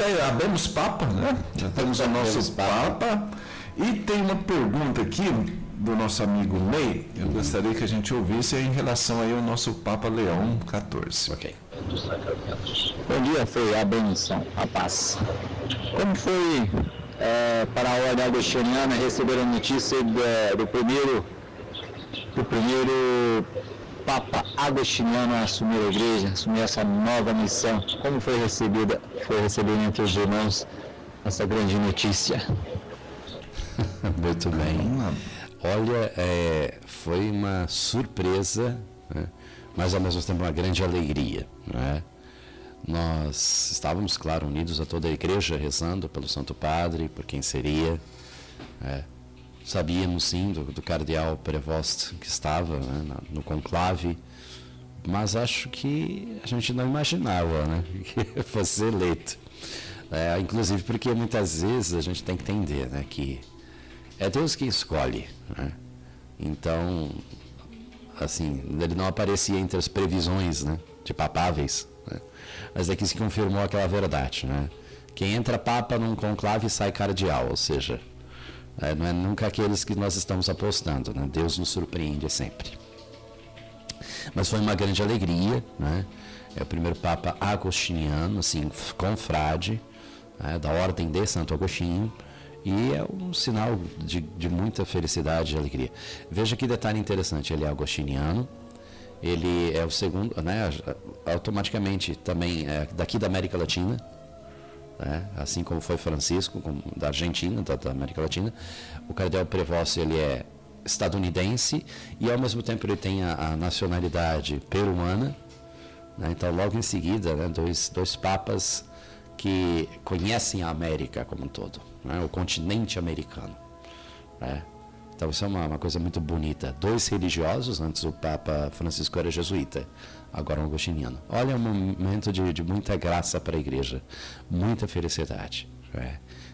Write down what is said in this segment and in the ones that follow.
Abemos Papa, né? Já temos o nosso Papa. E tem uma pergunta aqui do nosso amigo Ney. Eu gostaria que a gente ouvisse em relação aí ao nosso Papa Leão XIV. Ok. Bom dia, foi a benção, a paz. Como foi para a ordem agostiniana receber a notícia do primeiro Papa agostiniano a assumir a igreja, assumir essa nova missão? Como foi recebido entre os irmãos essa grande notícia? Muito bem. Olha, foi uma surpresa, né? Mas ao mesmo tempo uma grande alegria, né? Nós estávamos, claro, unidos a toda a igreja, rezando pelo Santo Padre, por quem seria. Sabíamos sim do cardeal Prevost que estava, né, no conclave, mas acho que a gente não imaginava, né, que fosse eleito. Inclusive porque muitas vezes a gente tem que entender, né, que é Deus que escolhe, né? Então, assim, ele não aparecia entre as previsões, né, de papáveis, né? Mas aqui se confirmou aquela verdade, né? Quem entra papa num conclave sai cardeal, ou seja, não é nunca aqueles que nós estamos apostando, né? Deus nos surpreende sempre. Mas foi uma grande alegria, né? É o primeiro Papa agostiniano, assim, confrade, né, da Ordem de Santo Agostinho, e é um sinal de muita felicidade e alegria. Veja que detalhe interessante, ele é agostiniano, ele é o segundo, né, automaticamente também é daqui da América Latina, assim como foi Francisco, da Argentina, da América Latina. O cardeal Prevost, ele é estadunidense e ao mesmo tempo ele tem a nacionalidade peruana, né? Então logo em seguida, né, dois papas que conhecem a América como um todo, né, o continente americano, né? Então isso é uma coisa muito bonita. Dois religiosos, antes o Papa Francisco era jesuíta, agora um agostiniano. Olha, é um momento de muita graça para a igreja, muita felicidade.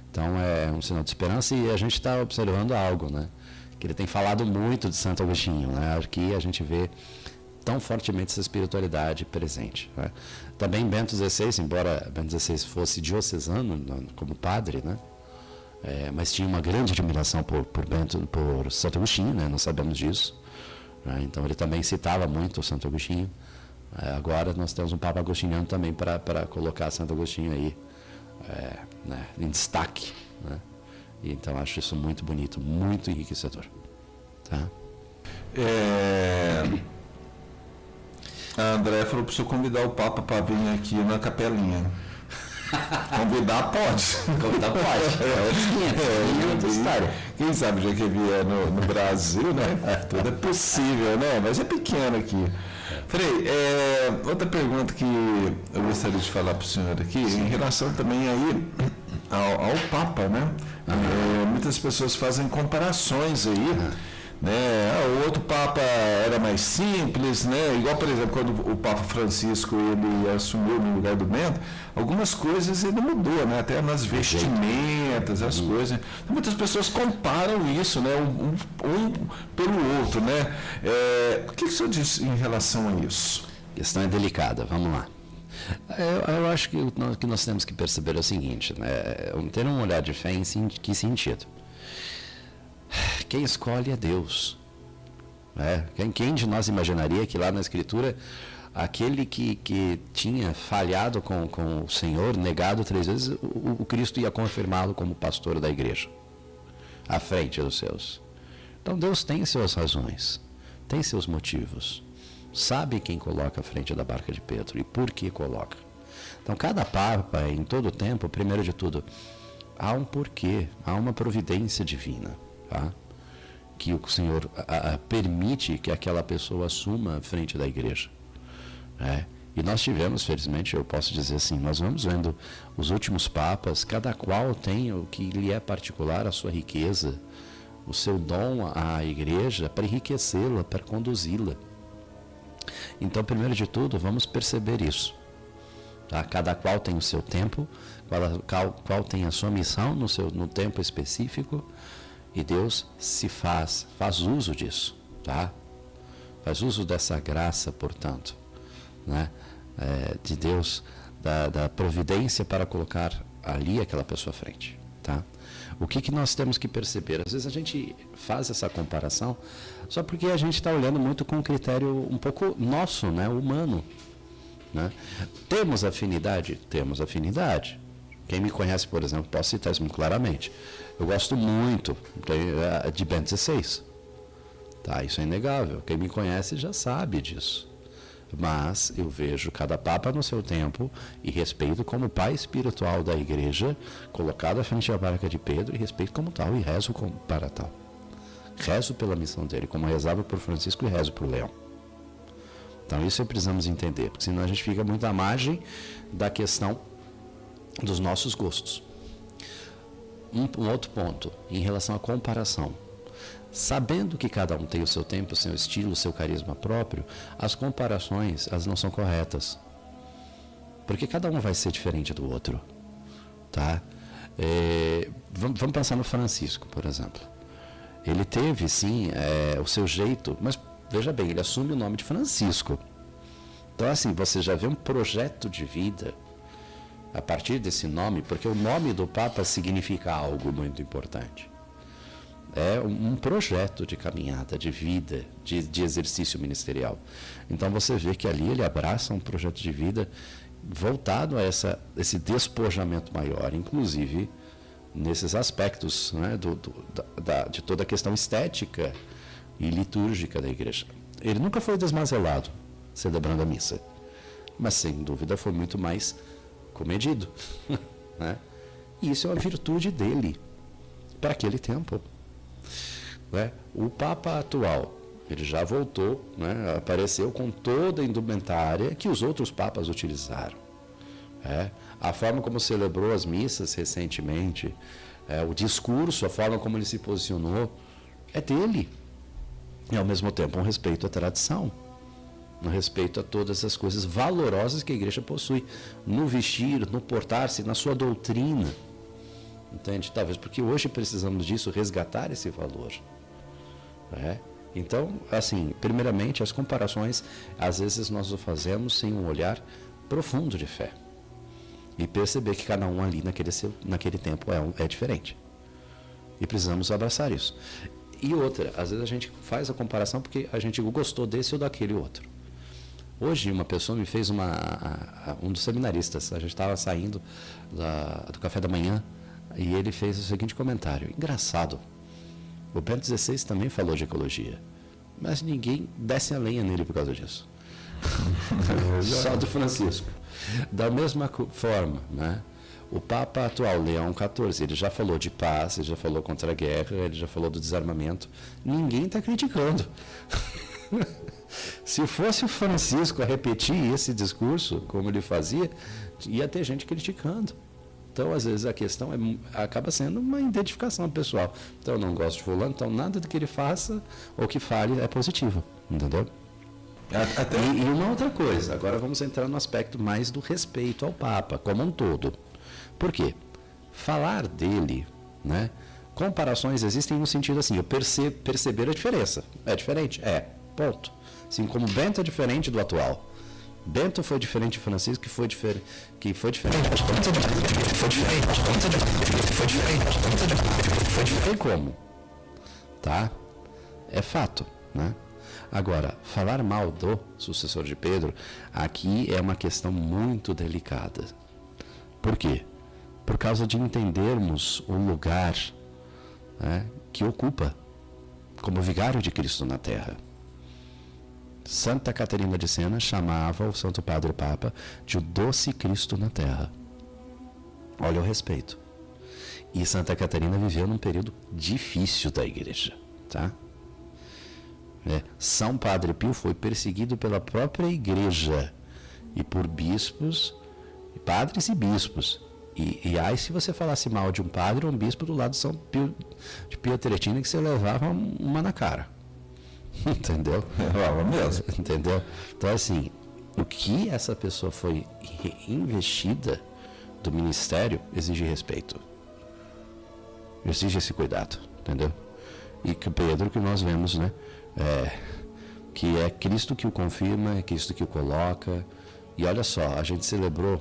Então é um sinal de esperança e a gente está observando algo, né? Que ele tem falado muito de Santo Agostinho, né? Aqui a gente vê tão fortemente essa espiritualidade presente, né? Também Bento XVI, embora Bento XVI fosse diocesano como padre, né? Mas tinha uma grande admiração por Santo Agostinho, né? Nós sabemos disso, né? Então ele também citava muito o Santo Agostinho. Agora nós temos um Papa agostiniano também para colocar Santo Agostinho aí, né, em destaque, né? E então acho isso muito bonito, muito enriquecedor, tá? A André falou para o senhor convidar o Papa para vir aqui na capelinha. Convidar pode. Convidar pode. É outra história. Quem sabe já que vier no Brasil, né? Tudo é possível, né? Mas é pequeno aqui. Frei, outra pergunta que eu gostaria de falar para o senhor aqui, sim, em relação também aí ao Papa, né? Muitas pessoas fazem comparações aí, né? O outro Papa era mais simples, né? Igual, por exemplo, quando o Papa Francisco ele assumiu no lugar do Bento, algumas coisas ele mudou, né? Até nas vestimentas, as coisas. Então, muitas pessoas comparam isso, né? Um pelo outro, né? O que o senhor diz em relação a isso? A questão é delicada, vamos lá. Eu acho que o que nós temos que perceber é o seguinte, né? Ter um olhar de fé em que sentido? Quem escolhe é Deus, né? Quem de nós imaginaria que lá na Escritura aquele que tinha falhado com o Senhor, negado 3 vezes, o Cristo ia confirmá-lo como pastor da igreja, à frente dos seus. Então Deus tem suas razões, tem seus motivos, sabe quem coloca à frente da barca de Pedro e por que coloca. Então cada Papa, em todo o tempo, primeiro de tudo, há um porquê, há uma providência divina, tá? Que o Senhor permite que aquela pessoa assuma a frente da igreja. E nós tivemos, felizmente, eu posso dizer assim, nós vamos vendo os últimos papas, cada qual tem o que lhe é particular, a sua riqueza, o seu dom à igreja para enriquecê-la, para conduzi-la. Então, primeiro de tudo, vamos perceber isso. Tá? Cada qual tem o seu tempo, qual tem a sua missão no tempo específico, e Deus faz uso disso, tá? Faz uso dessa graça, portanto, né? De Deus, da providência para colocar ali aquela pessoa à frente, tá? O que nós temos que perceber? Às vezes a gente faz essa comparação só porque a gente está olhando muito com um critério um pouco nosso, né, humano, né? Temos afinidade? Temos afinidade. Quem me conhece, por exemplo, posso citar isso muito claramente. Eu gosto muito de Bento XVI. Tá, isso é inegável. Quem me conhece já sabe disso. Mas eu vejo cada Papa no seu tempo e respeito como pai espiritual da Igreja, colocado à frente da barca de Pedro, e respeito como tal, e rezo para tal. Rezo pela missão dele, como rezava por Francisco e rezo por Leão. Então isso precisamos entender, porque senão a gente fica muito à margem da questão dos nossos gostos. Um outro ponto, em relação à comparação. Sabendo que cada um tem o seu tempo, o seu estilo, o seu carisma próprio, as comparações, elas não são corretas. Porque cada um vai ser diferente do outro. Tá? Vamos pensar no Francisco, por exemplo. Ele teve, sim, o seu jeito, mas veja bem, ele assume o nome de Francisco. Então, assim, você já vê um projeto de vida a partir desse nome, porque o nome do Papa significa algo muito importante. É um projeto de caminhada, de vida, de exercício ministerial. Então você vê que ali ele abraça um projeto de vida voltado a esse despojamento maior, inclusive nesses aspectos, né, de toda a questão estética e litúrgica da igreja. Ele nunca foi desmazelado celebrando a missa, mas sem dúvida foi muito mais comedido. Né? E isso é uma virtude dele para aquele tempo. Né? O Papa atual, ele já voltou, né? Apareceu com toda a indumentária que os outros papas utilizaram. A forma como celebrou as missas recentemente, o discurso, a forma como ele se posicionou, é dele. E ao mesmo tempo um respeito à tradição, um respeito a todas as coisas valorosas que a igreja possui, no vestir, no portar-se, na sua doutrina. Entende? Talvez porque hoje precisamos disso, resgatar esse valor. Então, assim, primeiramente, as comparações, às vezes nós o fazemos sem um olhar profundo de fé. E perceber que cada um ali naquele tempo é diferente. E precisamos abraçar isso. E outra, às vezes a gente faz a comparação porque a gente gostou desse ou daquele outro. Hoje uma pessoa me fez um dos seminaristas, a gente estava saindo do café da manhã, e ele fez o seguinte comentário: engraçado, o Bento XVI também falou de ecologia, mas ninguém desce a lenha nele por causa disso. Só do Francisco. Da mesma forma, né? O Papa atual, Leão XIV, ele já falou de paz, ele já falou contra a guerra, ele já falou do desarmamento. Ninguém está criticando. Se fosse o Francisco a repetir esse discurso, como ele fazia, ia ter gente criticando. Então, às vezes, a questão acaba sendo uma identificação pessoal. Então, eu não gosto de fulano, então nada do que ele faça ou que fale é positivo, entendeu? E uma outra coisa, agora vamos entrar no aspecto mais do respeito ao Papa, como um todo. Por quê? Falar dele, né? Comparações existem no sentido assim, eu perceber a diferença. É diferente? Ponto. Assim como Bento é diferente do atual. Bento foi diferente de Francisco, que foi diferente. Tem como, tá? É fato, né? Agora, falar mal do sucessor de Pedro, aqui é uma questão muito delicada. Por quê? Por causa de entendermos o lugar, né, que ocupa como vigário de Cristo na Terra. Santa Catarina de Sena chamava o Santo Padre Papa de o doce Cristo na Terra. Olha o respeito. E Santa Catarina viveu num período difícil da igreja, tá? São Padre Pio foi perseguido pela própria igreja e por bispos, padres e bispos. E aí, se você falasse mal de um padre ou um bispo do lado de São Pio de Pietrelcina, que você levava uma na cara. Entendeu? Mesmo. Entendeu? Então, assim, o que essa pessoa foi investida do ministério exige respeito. Exige esse cuidado, entendeu? E que Pedro, que nós vemos, né? Que é Cristo que o confirma, é Cristo que o coloca. E olha só, a gente celebrou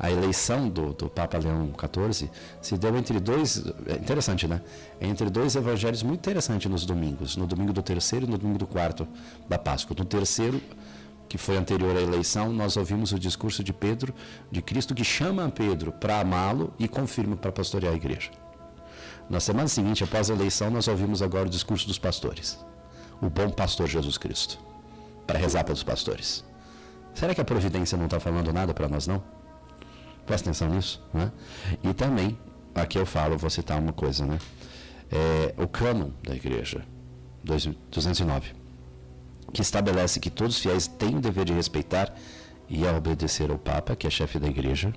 a eleição do Papa Leão XIV se deu entre dois, é interessante, né? Entre dois evangelhos muito interessantes nos domingos, no domingo do terceiro e no domingo do quarto da Páscoa. No terceiro, que foi anterior à eleição, nós ouvimos o discurso de Pedro, de Cristo, que chama Pedro para amá-lo e confirma para pastorear a igreja. Na semana seguinte, após a eleição, nós ouvimos agora o discurso dos pastores, o bom pastor Jesus Cristo, para rezar pelos pastores. Será que a providência não está falando nada para nós, não? Presta atenção nisso, né? E também, aqui eu falo, vou citar uma coisa, né? O cânon da igreja, 209, que estabelece que todos os fiéis têm o dever de respeitar e obedecer ao Papa, que é chefe da igreja.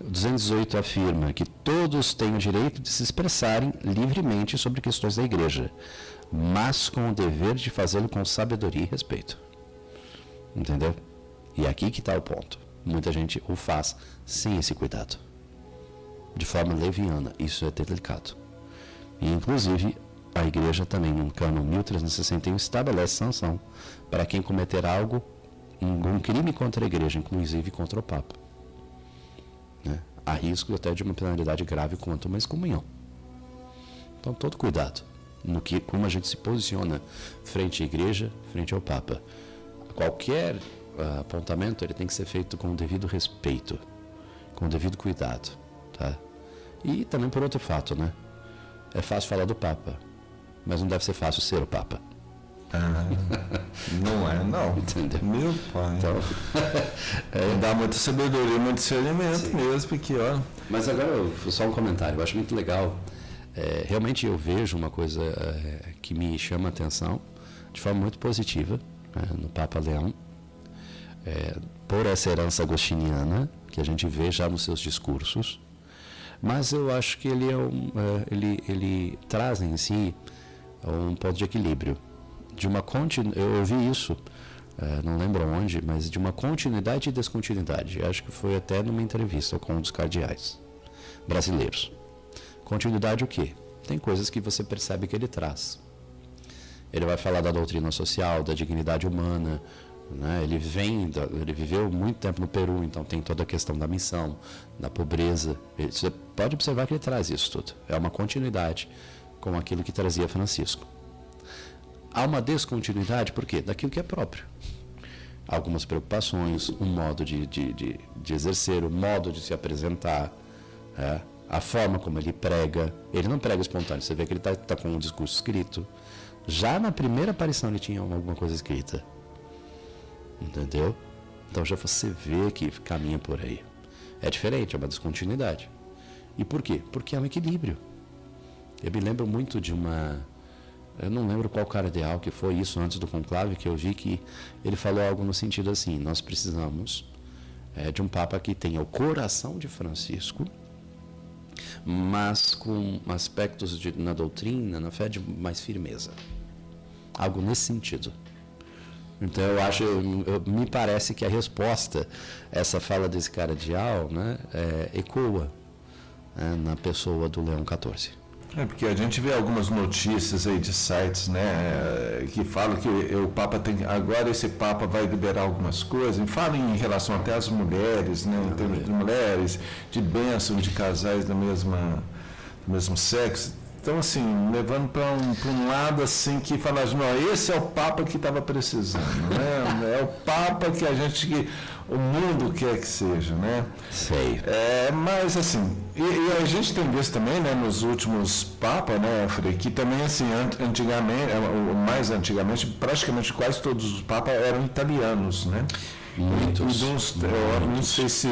218 afirma que todos têm o direito de se expressarem livremente sobre questões da igreja, mas com o dever de fazê-lo com sabedoria e respeito. Entendeu? E aqui que está o ponto. Muita gente o faz sem esse cuidado, de forma leviana. Isso é delicado. E, inclusive, a igreja também, no cânon 1361, estabelece sanção para quem cometer um crime contra a igreja, inclusive contra o Papa. Né? Há risco até de uma penalidade grave quanto uma excomunhão. Então, todo cuidado no como a gente se posiciona frente à igreja, frente ao Papa. Qualquer apontamento ele tem que ser feito com o devido respeito, com o devido cuidado, tá? E também por outro fato, né? É fácil falar do Papa, mas não deve ser fácil ser o Papa. Não é, não. Entendeu? Meu pai. Então, dá muita sabedoria, muito discernimento mesmo, porque, ó... Mas agora, só um comentário, eu acho muito legal. Realmente eu vejo uma coisa que me chama a atenção, de forma muito positiva, no Papa Leão, por essa herança agostiniana, que a gente vê já nos seus discursos, mas eu acho que ele ele traz em si um ponto de equilíbrio. Eu ouvi isso, não lembro onde, mas de uma continuidade e descontinuidade. Acho que foi até numa entrevista com um dos cardeais brasileiros. Continuidade o quê? Tem coisas que você percebe que ele traz. Ele vai falar da doutrina social, da dignidade humana, né? Ele viveu muito tempo no Peru, então tem toda a questão da missão, da pobreza. Você pode observar que ele traz isso tudo. É uma continuidade com aquilo que trazia Francisco. Há uma descontinuidade, por quê? Daquilo que é próprio. Algumas preocupações, um modo de exercer, o modo de se apresentar, a forma como ele prega. Ele não prega espontâneo, você vê que ele está com um discurso escrito. Já na primeira aparição ele tinha alguma coisa escrita. Entendeu? Então já você vê que caminha por aí. É diferente, é uma descontinuidade. E por quê? Porque é um equilíbrio. Eu me lembro muito de eu não lembro qual cardeal que foi isso antes do conclave, que eu vi que ele falou algo no sentido assim: nós precisamos de um Papa que tenha o coração de Francisco, mas com aspectos na doutrina, na fé, de mais firmeza. Algo nesse sentido. Então me parece que a resposta a essa fala desse cardeal, né, ecoa na pessoa do Leão XIV. Porque a gente vê algumas notícias aí de sites, né, que falam que o Papa agora esse Papa vai liberar algumas coisas, e falam em relação até às mulheres, né, em termos de mulheres, de bênção de casais do mesmo sexo. Então, assim, levando para um lado assim que fala assim, não, esse é o Papa que estava precisando, né? É o Papa que o mundo quer que seja, né? Sei. Mas assim, e a gente tem visto também, né, nos últimos Papas, né, Frei, que também assim, mais antigamente, praticamente quase todos os Papas eram italianos, né? Muitos. Eu não sei se,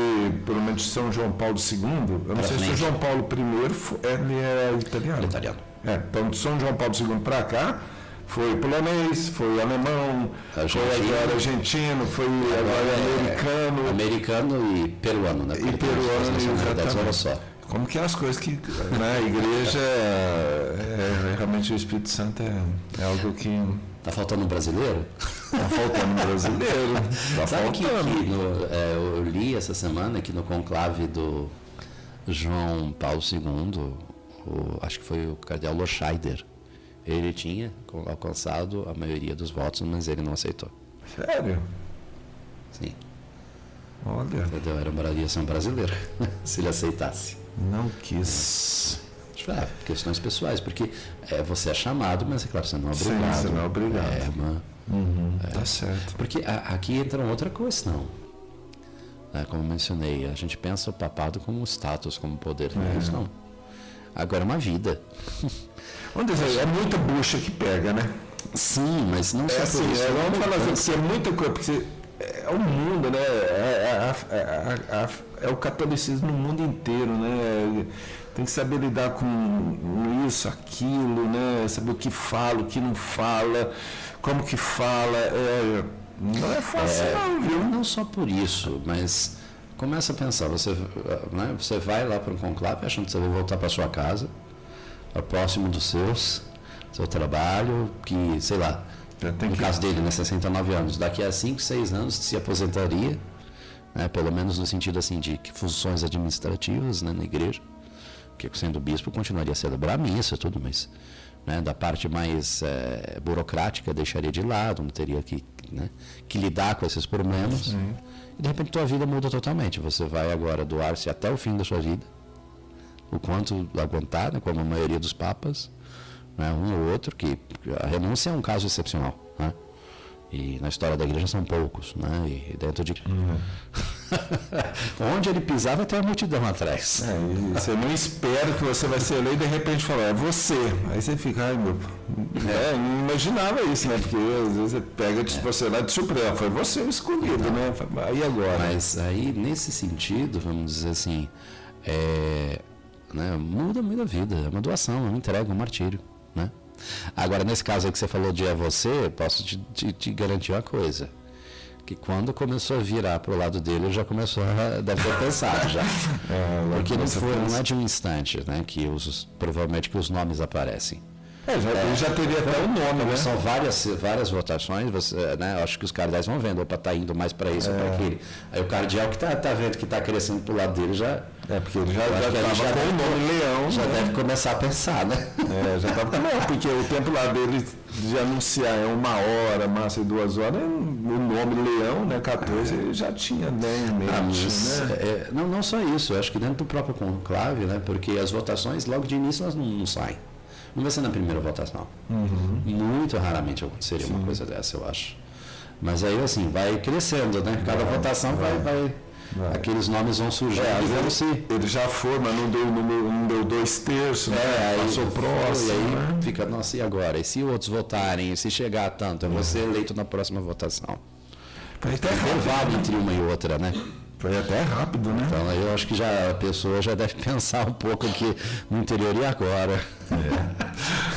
pelo menos São João Paulo II, eu não sei se o João Paulo I ele é italiano. Italiano. Então, de São João Paulo II para cá, foi polonês, foi alemão, foi agora argentino, foi agora Americano e peruano, né? E peruano, exatamente. Olha só. Como que é as coisas que na igreja, realmente o Espírito Santo é algo que... Tá faltando um brasileiro? Tá faltando um brasileiro. Tá Sabe faltando. Eu li essa semana que no conclave do João Paulo II, acho que foi o cardeal Loscheider, ele tinha alcançado a maioria dos votos, mas ele não aceitou. Sério? Sim. Olha, Entendeu? Ia ser um brasileiro, se ele aceitasse. não quis. Questões pessoais, porque você é chamado, mas é claro, você não é obrigado. Sim, você não é obrigado. Tá certo. Porque aqui entra outra questão. Como eu mencionei, a gente pensa o papado como status, como poder. Não é isso, não. Agora é uma vida. Vamos dizer, é muita bucha que pega, né? Sim, mas não só assim, por isso. vamos falar assim, porque é muita coisa, porque é o mundo, né? É o catolicismo no mundo inteiro, né? Tem que saber lidar com isso, aquilo, né? Saber o que fala, o que não fala, como que fala. Não é fácil, não, viu? Não só por isso, mas começa a pensar, você vai lá para um conclave achando que você vai voltar para sua casa, próximo dos seu trabalho, que, sei lá, no caso dele, né, 69 anos, daqui a 5, 6 anos se aposentaria, né, pelo menos no sentido assim de funções administrativas, né, na igreja, que sendo bispo continuaria a celebrar a missa, tudo, mas, né, da parte mais burocrática deixaria de lado, não teria que lidar com esses problemas. Sim. E de repente tua vida muda totalmente. Você vai agora doar-se até o fim da sua vida, o quanto aguentar, né, como a maioria dos papas, né, um ou outro, que a renúncia é um caso excepcional, né? E na história da igreja são poucos, né? E dentro de onde ele pisava vai ter uma multidão atrás. E você não espera que você vai ser eleito e de repente fala, é você. Aí você fica, ai meu. Não imaginava isso, né? Porque às vezes você pega você lá de surpresa, foi você o escolhido, né? Aí agora. Mas aí, nesse sentido, vamos dizer assim, né, muda a vida, é uma doação, é uma entrega, um martírio, né? Agora, nesse caso aí que você falou de você, posso te garantir uma coisa, que quando começou a virar para o lado dele, já começou deve ter pensado já. Porque não é de um instante, né, que provavelmente que os nomes aparecem. Ele já teria até o nome, né? São várias votações, né, acho que os cardeais vão vendo, opa, tá indo mais para isso ou para aquele. Aí o cardeal que tá vendo que está crescendo para o lado dele já... porque ele já estava com o nome Leão. Já deve começar a pensar, né? Já estava com o nome, porque o tempo lá dele de anunciar 1 hora, máximo 2 horas, o nome Leão, né, 14, ele já tinha né? Não só isso, eu acho que dentro do próprio conclave, né, porque as votações logo de início elas não saem. Não vai ser na primeira votação. Muito raramente aconteceria uma coisa dessa, eu acho. Mas aí, assim, vai crescendo, né? Cada votação vai. Aqueles nomes vão surgindo. Ele já foi, mas não deu 2/3, né? Aí passou próximo. E aí né? fica, nossa, e agora? E se outros votarem? E se chegar a tanto? Eu vou ser eleito na próxima votação. Foi até Intervalo entre uma e outra, né? Foi até rápido, né? Então eu acho que a pessoa já deve pensar um pouco aqui no interior e agora.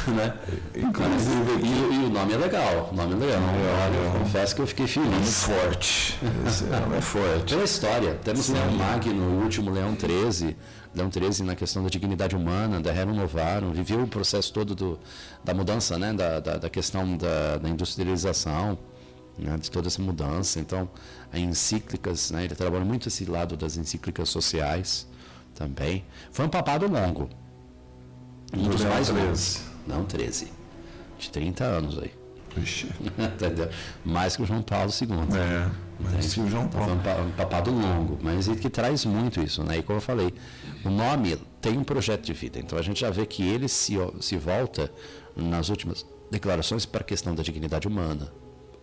Né? Inclusive, e o nome é legal, o nome é legal. Olha, eu confesso que eu fiquei feliz. Forte. Esse nome é forte. Pela história, temos Leão Magno, o último Leão XIII. Leão XIII na questão da dignidade humana, da Rerum Novarum, viveu o processo todo da mudança, né? da questão da industrialização, né? De toda essa mudança. Então, as encíclicas, né? Ele trabalha muito esse lado das encíclicas sociais também. Foi um papado longo. Um dos mais longos. Não, 13. De 30 anos aí. Puxa. Entendeu? Mais que o João Paulo II. Mais que o João Paulo. Foi um papado longo, mas ele que traz muito isso, né? E como eu falei, o nome tem um projeto de vida. Então a gente já vê que ele se volta nas últimas declarações para a questão da dignidade humana,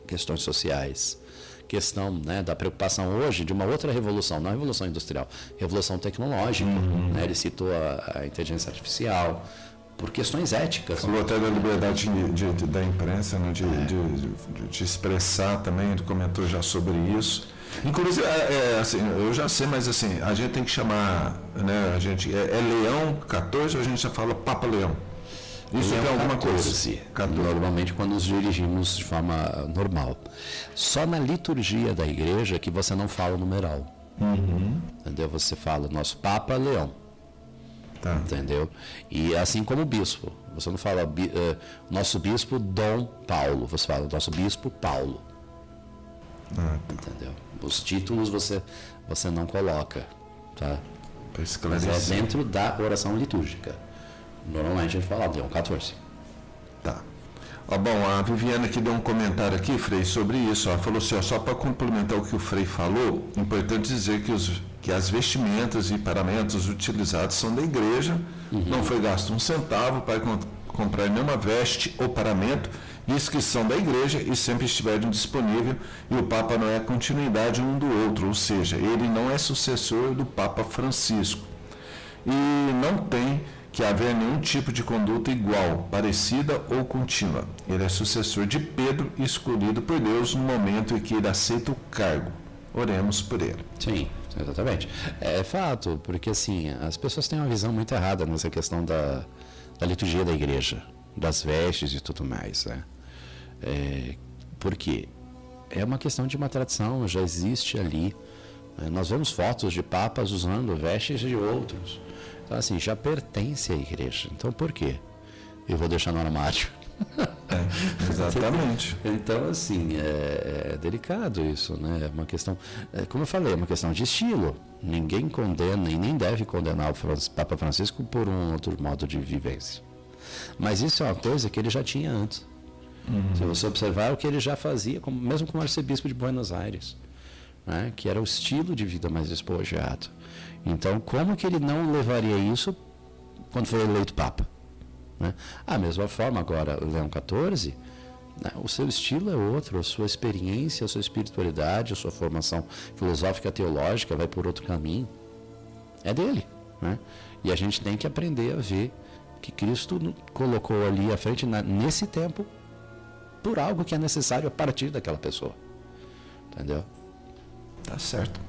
questões sociais, questão, né, da preocupação hoje de uma outra revolução, não a revolução industrial, revolução tecnológica. Né? Ele citou a inteligência artificial, por questões éticas. Falou até da liberdade da imprensa, né, de expressar também, ele comentou já sobre isso. Inclusive, assim, eu já sei, mas assim, a gente tem que chamar, né, a gente, é Leão 14 ou a gente já fala Papa Leão? Isso tem alguma coisa? Normalmente quando nos dirigimos de forma normal. Só na liturgia da igreja que você não fala o numeral. Entendeu? Você fala nosso Papa Leão. Tá. Entendeu? E assim como o bispo. Você não fala nosso bispo Dom Paulo. Você fala nosso bispo Paulo. Entendeu? Os títulos você não coloca. Tá? Mas é dentro da oração litúrgica. Normalmente a gente fala Leão 14. Tá. Bom, a Viviane aqui deu um comentário aqui, Frei, sobre isso. Ela falou assim, ó, só para complementar o que o Frei falou, importante dizer que as vestimentas e paramentos utilizados são da igreja, não foi gasto um centavo para comprar nenhuma veste ou paramento, visto que são da igreja e sempre estiveram disponíveis, e o Papa não é a continuidade um do outro, ou seja, ele não é sucessor do Papa Francisco. E não tem que haver nenhum tipo de conduta igual, parecida ou contínua. Ele é sucessor de Pedro, escolhido por Deus no momento em que ele aceita o cargo. Oremos por ele. Sim, exatamente. É fato, porque assim, as pessoas têm uma visão muito errada nessa questão da liturgia da igreja, das vestes e tudo mais, né? Por quê? É uma questão de uma tradição, já existe ali. Nós vemos fotos de papas usando vestes de outros. Então, assim, já pertence à igreja. Então, por quê? Eu vou deixar no armário. Exatamente. Então, assim, é delicado isso, né? É uma questão, como eu falei, é uma questão de estilo. Ninguém condena e nem deve condenar o Papa Francisco por um outro modo de vivência. Mas isso é uma coisa que ele já tinha antes. Se você observar o que ele já fazia, mesmo como arcebispo de Buenos Aires, né? Que era o estilo de vida mais despojado. Então, como que ele não levaria isso quando foi eleito Papa? Né? A mesma forma, agora, Leão XIV, né? O seu estilo é outro, a sua experiência, a sua espiritualidade, a sua formação filosófica, teológica vai por outro caminho. É dele. Né? E a gente tem que aprender a ver que Cristo colocou ali à frente, nesse tempo, por algo que é necessário a partir daquela pessoa. Entendeu? Tá certo.